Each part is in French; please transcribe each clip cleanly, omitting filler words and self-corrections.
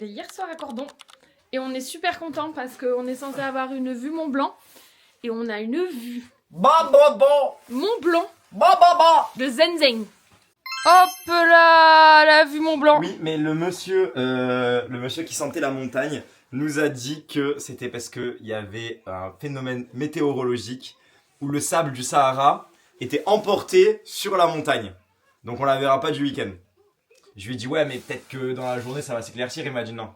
arrivé hier soir à Cordon. Et on est super content parce qu'on est censé avoir une vue Mont Blanc. Et on a une vue Mont Blanc de Zenzeng. Hop là, la vue Mont Blanc. Oui, mais le monsieur qui sentait la montagne nous a dit que c'était parce qu'il y avait un phénomène météorologique où le sable du Sahara était emporté sur la montagne. Donc on la verra pas du week-end. Je lui ai dit ouais, mais peut-être que dans la journée ça va s'éclaircir. Il m'a dit non.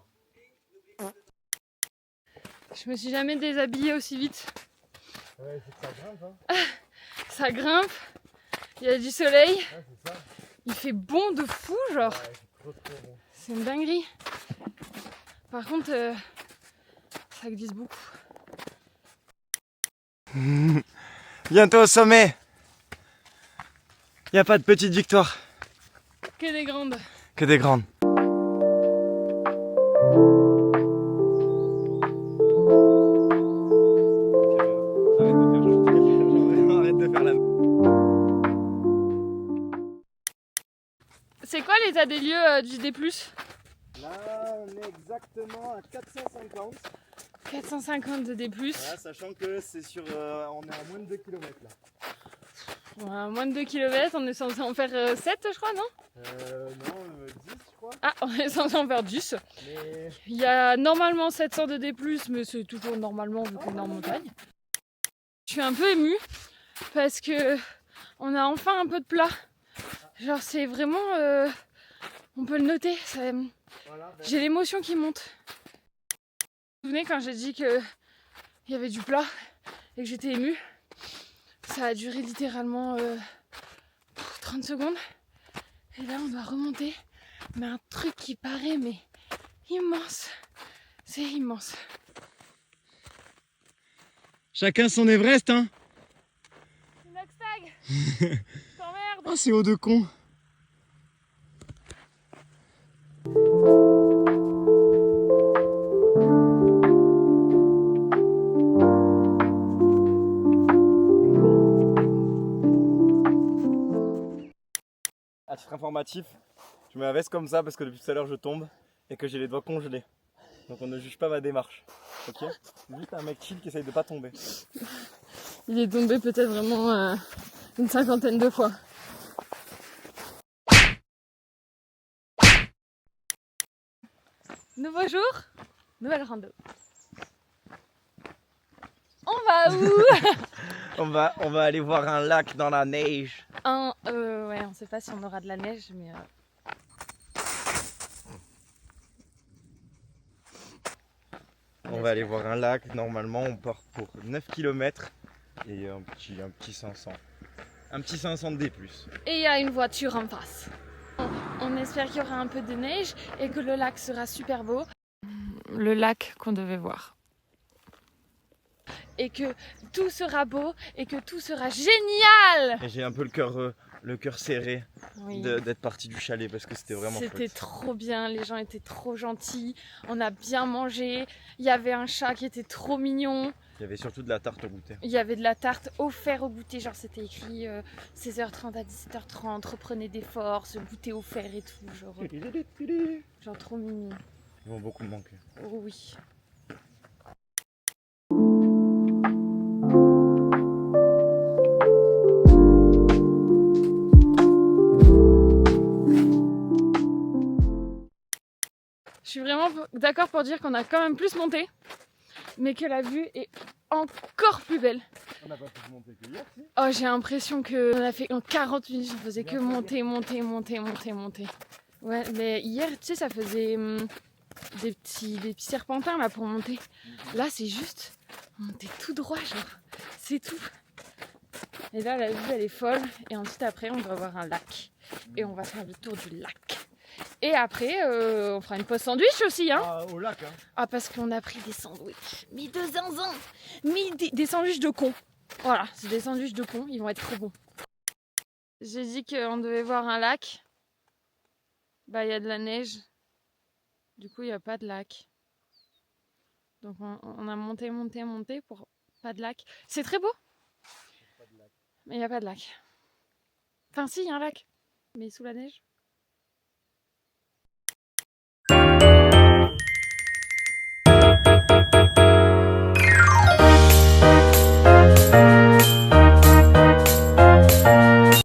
Je me suis jamais déshabillée aussi vite. Ouais, ça grimpe, hein. Ça grimpe, il y a du soleil. Ouais, c'est ça. Il fait bon de fou, genre. Ouais, c'est trop bon. C'est une dinguerie. Par contre, ça glisse beaucoup. Bientôt au sommet. Il n'y a pas de petite victoire. Que des grandes. Que des grandes. Arrête de faire la... C'est quoi l'état des lieux du D+? Là, on est exactement à 450. 450 de D+. Voilà, sachant que c'est sur, on est à moins de 2 km là. On a moins de 2 km, on est censé en faire 7 je crois, non? Non, 10 je crois. Ah, on est censé en faire 10. Mais... Il y a normalement 700 de D+, mais c'est toujours normalement vu qu'on est en montagne. Je suis un peu émue parce que on a enfin un peu de plat. Genre c'est vraiment... on peut le noter, Voilà, ben... j'ai l'émotion qui monte. Vous vous souvenez quand j'ai dit qu'il y avait du plat et que j'étais émue? Ça a duré littéralement 30 secondes. Et là on doit remonter. Mais un truc qui paraît mais immense. C'est immense. Chacun son Everest, hein. Noxtag. T'emmerdes. Oh, c'est haut de con. À titre informatif, je mets ma veste comme ça parce que depuis tout à l'heure je tombe et que j'ai les doigts congelés. Donc on ne juge pas ma démarche. Ok? C'est juste un mec chill qui essaye de pas tomber. Il est tombé peut-être vraiment une cinquantaine de fois. Nouveau jour, nouvelle rando. On va où? On va aller voir un lac dans la neige. Ouais, on sait pas si on aura de la neige, mais... On va aller voir un lac. Normalement, on part pour 9 km et un petit 500. Un petit 500 de D+. Et il y a une voiture en face. On espère qu'il y aura un peu de neige et que le lac sera super beau. Le lac qu'on devait voir. Et que tout sera beau et que tout sera génial. Et j'ai un peu le cœur serré Oui. d'être parti du chalet parce que c'était vraiment C'était chouette. trop bien, les gens étaient trop gentils, on a bien mangé, il y avait un chat qui était trop mignon. Il y avait surtout de la tarte au goûter. Il y avait de la tarte offerte au goûter, genre c'était écrit 16h30 à 17h30, reprenez des forces, goûter offert et tout, genre trop mignon. Ils vont beaucoup me manquer. Oh oui. Je suis vraiment d'accord pour dire qu'on a quand même plus monté, mais que la vue est encore plus belle. On n'a pas plus monté que hier, si. Oh, j'ai l'impression qu'on a fait en 40 minutes, on faisait que monter. Ouais, mais hier, tu sais, ça faisait des petits serpentins là pour monter. Là, c'est juste monter tout droit, genre. C'est tout. Et là, la vue, elle est folle. Et ensuite, après, on va voir un lac. Et on va faire le tour du lac. Et après, on fera une pause sandwich aussi, hein. Ah, au lac, hein. Ah, parce qu'on a pris des sandwichs. Mis de zinzin. Mis des sandwichs de con. Voilà, c'est des sandwichs de con, ils vont être trop bons. J'ai dit qu'on devait voir un lac. Bah, il y a de la neige. Du coup, il n'y a pas de lac. Donc, on a monté pour pas de lac. C'est très beau. Mais il n'y a pas de lac. Enfin, si, il y a un lac. Mais sous la neige.